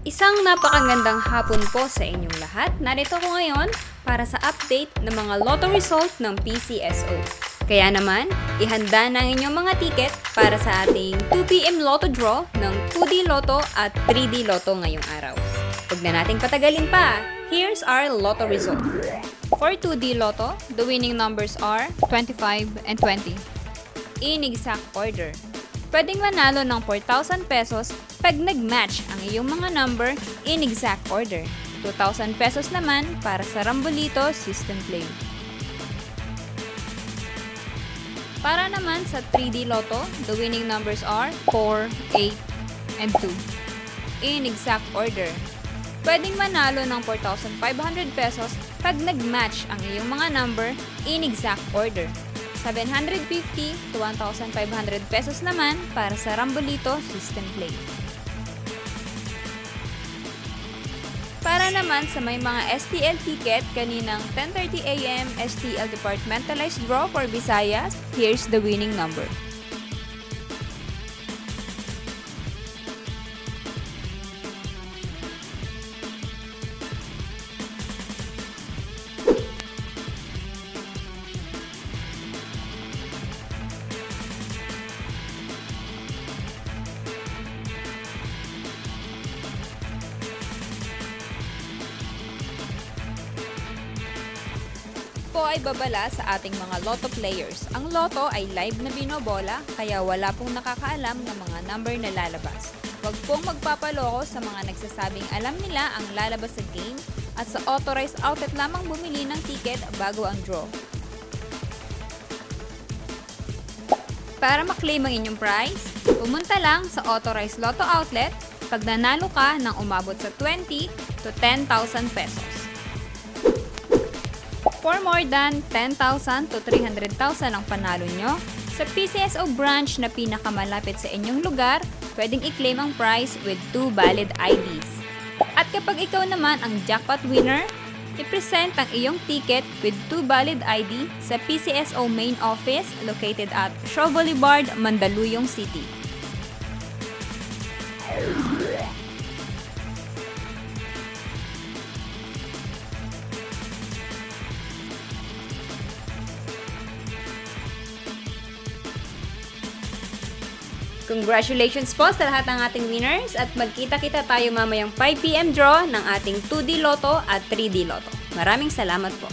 Isang napakagandang hapon po sa inyong lahat. Narito ko ngayon para sa update ng mga lotto result ng PCSO. Kaya naman, ihanda na ang inyong mga ticket para sa ating 2pm lotto draw ng 2D Lotto at 3D Lotto ngayong araw. Huwag na nating patagalin pa. Here's our lotto result. For 2D Lotto, the winning numbers are 25 and 20. In exact order. Pwedeng manalo ng 4,000 pesos pag nag-match ang iyong mga number in exact order. 2,000 pesos naman para sa Rambolito System Play. Para naman sa 3D Lotto, the winning numbers are 4, 8, and 2. In exact order. Pwedeng manalo ng 4,500 pesos pag nag-match ang iyong mga number in exact order. 750 to 1,500 pesos naman para sa Rambolito System Play. Para naman sa may mga STL ticket kaninang 10:30 AM STL Departmentalized Draw for Visayas, here's the winning number. Po ay babala sa ating mga lotto players. Ang lotto ay live na binobola, kaya wala pong nakakaalam ng mga number na lalabas. Huwag pong magpapaloko sa mga nagsasabing alam nila ang lalabas sa game at sa authorized outlet lamang bumili ng ticket bago ang draw. Para maklaim ang inyong prize, pumunta lang sa authorized lotto outlet pag nanalo ka ng umabot sa 20 to 10,000 pesos. For more than 10,000 to 300,000 ang panalo nyo, sa PCSO branch na pinakamalapit sa inyong lugar, pwedeng i-claim ang prize with 2 valid IDs. At kapag ikaw naman ang jackpot winner, i-present ang iyong ticket with 2 valid ID sa PCSO main office located at Shaw Boulevard, Mandaluyong City. Congratulations po sa lahat ng ating winners at magkita-kita tayo mamayang 5pm draw ng ating 2D Lotto at 3D Lotto. Maraming salamat po.